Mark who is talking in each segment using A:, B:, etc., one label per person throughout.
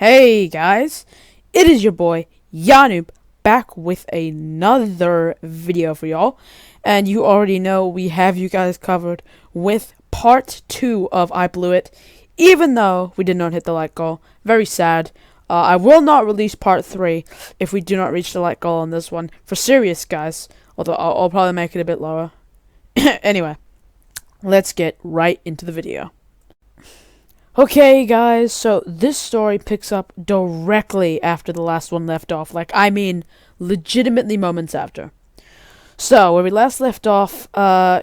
A: Hey guys, it is your boy Yanub back with another video for y'all, and you already know we have you guys covered with part 2 of I Blew It, even though we did not hit the like goal. Very sad. I will not release part 3 if we do not reach the like goal on this one. For serious, guys, although I'll probably make it a bit lower. Anyway, let's get right into the video. Okay, guys, so this story picks up directly after the last one left off. I mean, legitimately moments after. So, where we last left off,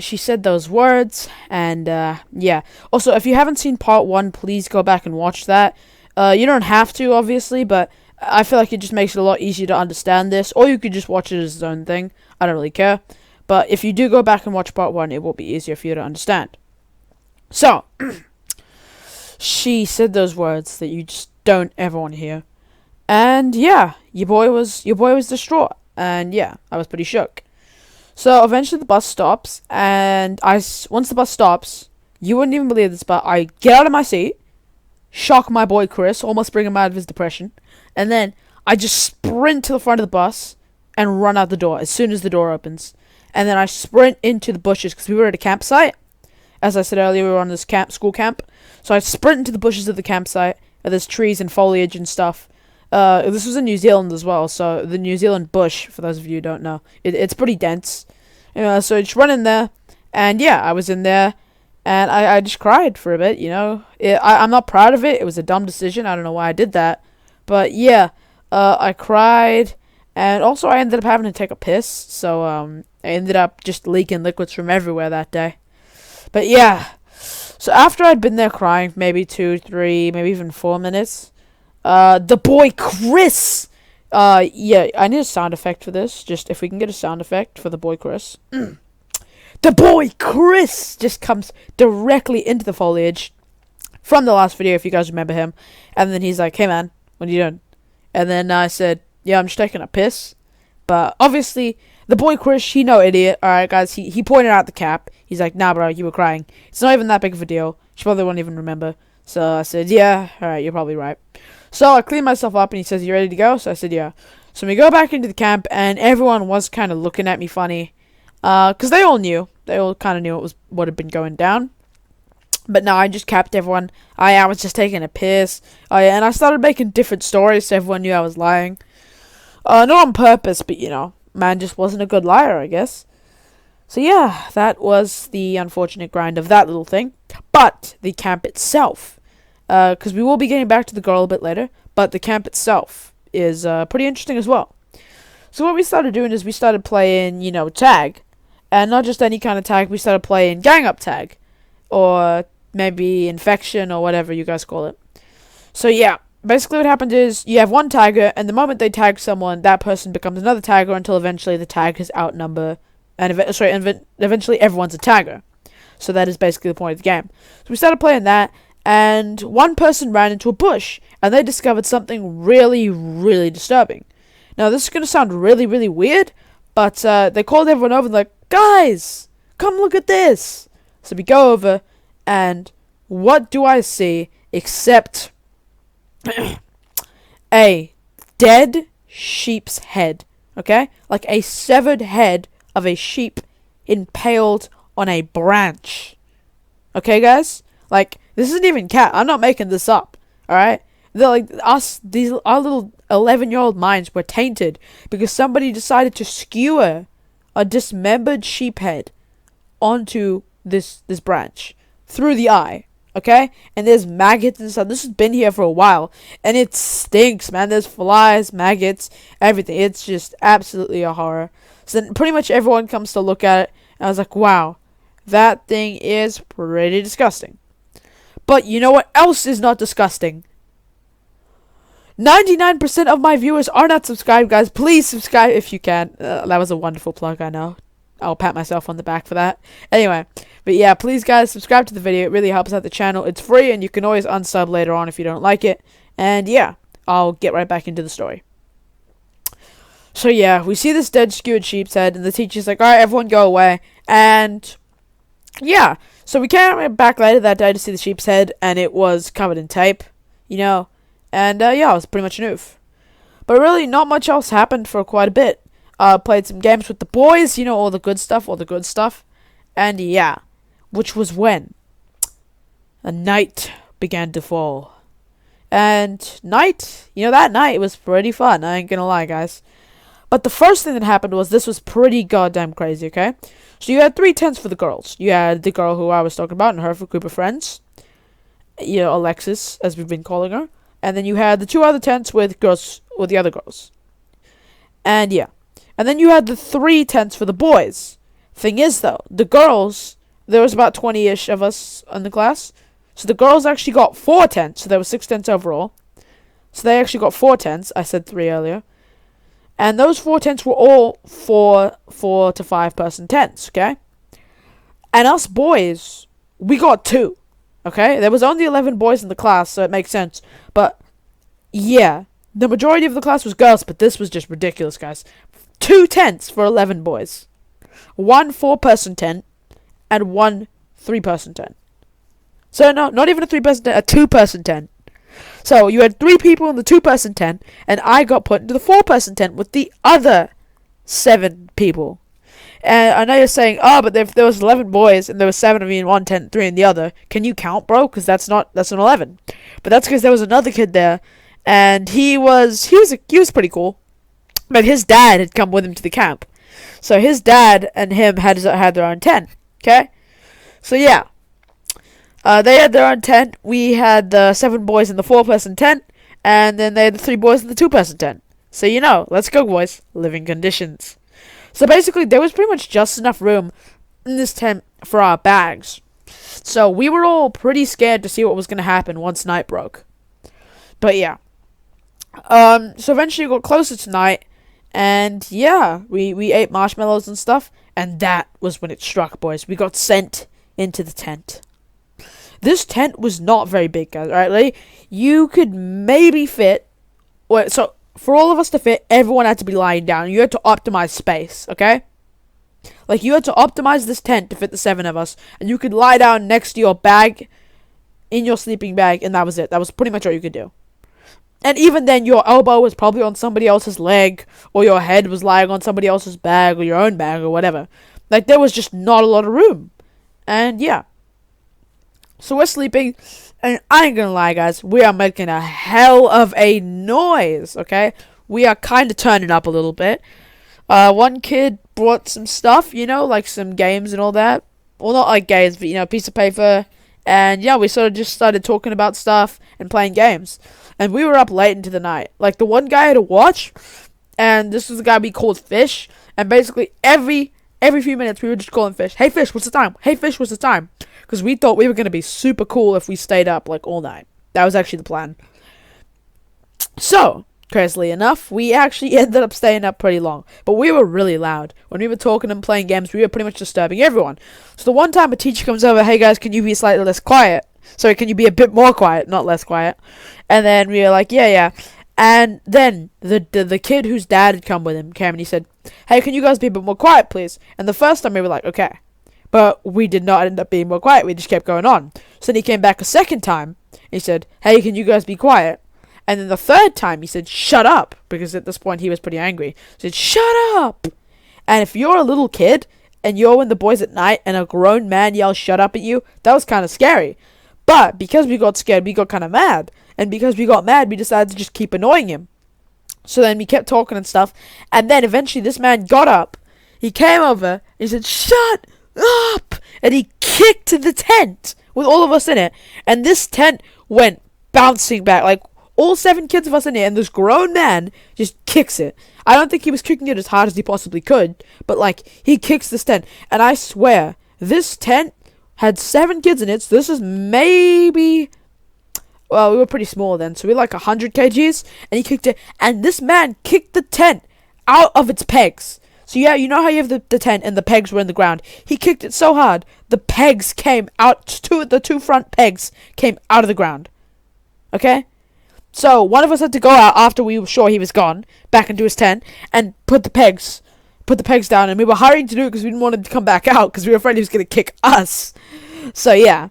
A: she said those words, and, yeah. Also, if you haven't seen part 1, please go back and watch that. You don't have to, obviously, but I feel like it just makes it a lot easier to understand this, or you could just watch it as its own thing. I don't really care. But if you do go back and watch part 1, it will be easier for you to understand. So... she said those words that you just don't ever want to hear. And yeah, your boy was distraught. And yeah, I was pretty shook. So eventually the bus stops, and once the bus stops, you wouldn't even believe this, but I get out of my seat, shock my boy Chris, almost bring him out of his depression, and then I just sprint to the front of the bus and run out the door as soon as the door opens. And then I sprint into the bushes because we were at a campsite. As I said earlier, we were on this school camp. So I sprint into the bushes of the campsite. There's trees and foliage and stuff. This was in New Zealand as well. So the New Zealand bush, for those of you who don't know, it's pretty dense. So I just run in there. And yeah, I was in there. And I just cried for a bit, you know. I'm not proud of it. It was a dumb decision. I don't know why I did that. But yeah, I cried. And also I ended up having to take a piss. So I ended up just leaking liquids from everywhere that day. But yeah, so after I'd been there crying, maybe 2, 3, maybe even 4 minutes, the boy Chris, yeah, I need a sound effect for this, just if we can get a sound effect for the boy Chris. The boy Chris just comes directly into the foliage from the last video, if you guys remember him, and then he's like, hey man, what are you doing? And then I said, yeah, I'm just taking a piss, but obviously... the boy Chris, he no idiot. Alright, guys, he pointed out the cap. He's like, nah, bro, you were crying. It's not even that big of a deal. She probably won't even remember. So I said, yeah, alright, you're probably right. So I cleaned myself up, and he says, you ready to go? So I said, yeah. So we go back into the camp, and everyone was kind of looking at me funny. Because they all knew. They all kind of knew what had been going down. But no, I just capped everyone. I was just taking a piss. And I started making different stories so everyone knew I was lying. Not on purpose, but, you know. Man just wasn't a good liar, I guess. So yeah, that was the unfortunate grind of that little thing. But the camp itself, because we will be getting back to the girl a bit later, but the camp itself is pretty interesting as well. So what we started doing is we started playing, you know, tag. And not just any kind of tag, we started playing gang up tag. Or maybe infection or whatever you guys call it. So yeah. Basically what happened is, you have one tagger, and the moment they tag someone, that person becomes another tagger until eventually the taggers outnumber, and eventually everyone's a tagger. So that is basically the point of the game. So we started playing that, and one person ran into a bush, and they discovered something really, really disturbing. Now this is going to sound really, really weird, but they called everyone over and like, guys, come look at this. So we go over, and what do I see except... a dead sheep's head, okay? Like a severed head of a sheep impaled on a branch. Okay, guys? Like, this isn't even cat. I'm not making this up, alright? They're like, our little 11-year-old minds were tainted because somebody decided to skewer a dismembered sheep head onto this branch through the eye. Okay? And there's maggots and stuff. This has been here for a while. And it stinks, man. There's flies, maggots, everything. It's just absolutely a horror. So then pretty much everyone comes to look at it. And I was like, wow. That thing is pretty disgusting. But you know what else is not disgusting? 99% of my viewers are not subscribed, guys. Please subscribe if you can. That was a wonderful plug, I know. I'll pat myself on the back for that. Anyway, but yeah, please guys, subscribe to the video. It really helps out the channel. It's free, and you can always unsub later on if you don't like it. And yeah, I'll get right back into the story. So yeah, we see this dead skewered sheep's head, and the teacher's like, alright, everyone go away. And yeah, so we came back later that day to see the sheep's head, and it was covered in tape. You know, And yeah, it was pretty much an oof. But really, not much else happened for quite a bit. Played some games with the boys, all the good stuff. And yeah, which was when a night began to fall. And that night was pretty fun, I ain't gonna lie, guys. But the first thing that happened was this was pretty goddamn crazy, okay? So you had 3 tents for the girls. You had the girl who I was talking about and her group of friends. Alexis, as we've been calling her. And then you had the 2 other tents with the other girls. And yeah. And then you had the 3 tents for the boys. Thing is, though, the girls, there was about 20-ish of us in the class. So the girls actually got 4 tents. So there were 6 tents overall. So they actually got 4 tents. I said 3 earlier. And those 4 tents were all 4 to 5 person tents, okay? And us boys, we got 2, okay? There was only 11 boys in the class, so it makes sense. But, yeah, the majority of the class was girls, but this was just ridiculous, guys. 2 tents for 11 boys. 1 4-person tent, and 1 3-person tent. So, no, not even a 3-person tent, a 2-person tent. So, you had 3 people in the 2-person tent, and I got put into the 4-person tent with the other 7 people. And I know you're saying, but if there was 11 boys, and there was 7 of you in one tent, 3 in the other, can you count, bro? Because that's an 11. But that's because there was another kid there, and he was pretty cool. But his dad had come with him to the camp. So his dad and him had their own tent, okay? So yeah. They had their own tent. We had the 7 boys in the 4-person tent. And then they had the 3 boys in the 2-person tent. So let's go, boys. Living conditions. So basically, there was pretty much just enough room in this tent for our bags. So we were all pretty scared to see what was going to happen once night broke. But yeah. So eventually we got closer to night. And yeah, we ate marshmallows and stuff. And that was when it struck, boys. We got sent into the tent. This tent was not very big, guys, right? Like, you could maybe fit... So, for all of us to fit, everyone had to be lying down. You had to optimize space, okay? Like, you had to optimize this tent to fit the 7 of us. And you could lie down next to your bag, in your sleeping bag, and that was it. That was pretty much all you could do. And even then, your elbow was probably on somebody else's leg, or your head was lying on somebody else's bag, or your own bag, or whatever. Like, there was just not a lot of room. And, yeah. So we're sleeping, and I ain't gonna lie, guys, we are making a hell of a noise, okay? We are kind of turning up a little bit. One kid brought some stuff, like some games and all that. Well, not like games, but, a piece of paper. And, yeah, we sort of just started talking about stuff and playing games. And we were up late into the night. Like, the one guy had a watch, and this was the guy we called Fish. And basically, every few minutes, we were just calling Fish. Hey, Fish, what's the time? Hey, Fish, what's the time? Because we thought we were going to be super cool if we stayed up, like, all night. That was actually the plan. So, crazily enough, we actually ended up staying up pretty long. But we were really loud. When we were talking and playing games, we were pretty much disturbing everyone. So the one time a teacher comes over, hey, guys, can you be slightly less quiet? Sorry, can you be a bit more quiet, not less quiet? And then we were like, yeah. And then the kid whose dad had come with him came and he said, hey, can you guys be a bit more quiet, please? And the first time we were like, okay. But we did not end up being more quiet. We just kept going on. So then he came back a second time. He said, hey, can you guys be quiet? And then the third time he said, shut up. Because at this point he was pretty angry. He said, shut up. And if you're a little kid and you're with the boys at night and a grown man yells shut up at you, that was kind of scary. But because we got scared, we got kind of mad. And because we got mad, we decided to just keep annoying him. So then we kept talking and stuff. And then eventually this man got up. He came over and he said, shut up, and he kicked the tent with all of us in it, and this tent went bouncing back, like all 7 kids of us in it, and this grown man just kicks it. I don't think he was kicking it as hard as he possibly could, but like he kicks this tent, and I swear this tent had 7 kids in it. So this is maybe, well, we were pretty small then, so we were like 100 kgs, and he kicked it, and this man kicked the tent out of its pegs. So yeah, you know how you have the tent and the pegs were in the ground. He kicked it so hard, the pegs came out, the 2 front pegs came out of the ground. Okay? So one of us had to go out after we were sure he was gone, back into his tent, and put the pegs down, and we were hurrying to do it because we didn't want him to come back out, because we were afraid he was going to kick us. So yeah.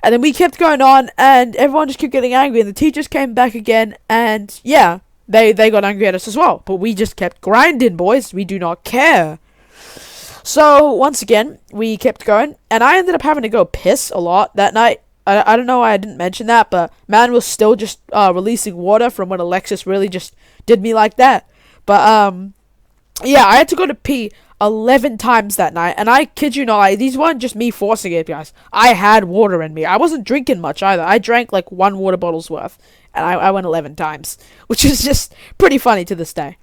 A: And then we kept going on, and everyone just kept getting angry, and the teachers came back again, and yeah, they got angry at us as well. But we just kept grinding, boys. We do not care. So, once again, we kept going, and I ended up having to go piss a lot that night. I don't know why I didn't mention that, but man was still just releasing water from when Alexis really just did me like that. But, yeah, I had to go to pee 11 times that night, and I kid you not, these weren't just me forcing it, guys. I had water in me. I wasn't drinking much either. I drank like 1 water bottle's worth, and I went 11 times, which is just pretty funny to this day.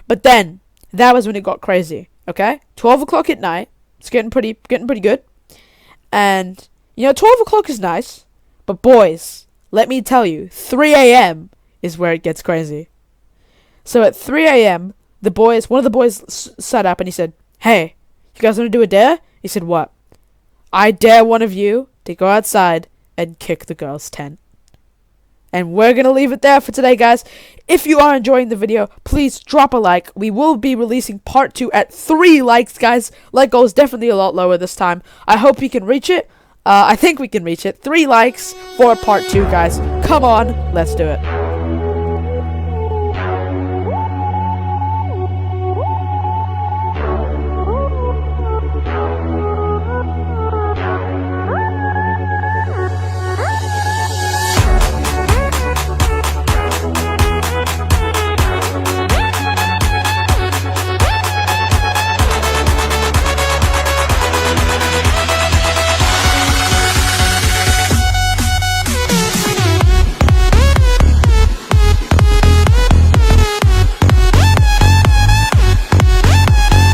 A: But then, that was when it got crazy, okay? 12 o'clock at night, it's getting pretty good, and, 12 o'clock is nice, but boys, let me tell you, 3 a.m. is where it gets crazy. So at 3 a.m., one of the boys sat up and he said, "Hey, you guys want to do a dare?" He said, "What?" "I dare one of you to go outside and kick the girls' tent." And we're going to leave it there for today, guys. If you are enjoying the video, please drop a like. We will be releasing part 2 at 3 likes, guys. Like goal is definitely a lot lower this time. I hope we can reach it. I think we can reach it. 3 likes for part 2, guys. Come on, let's do it.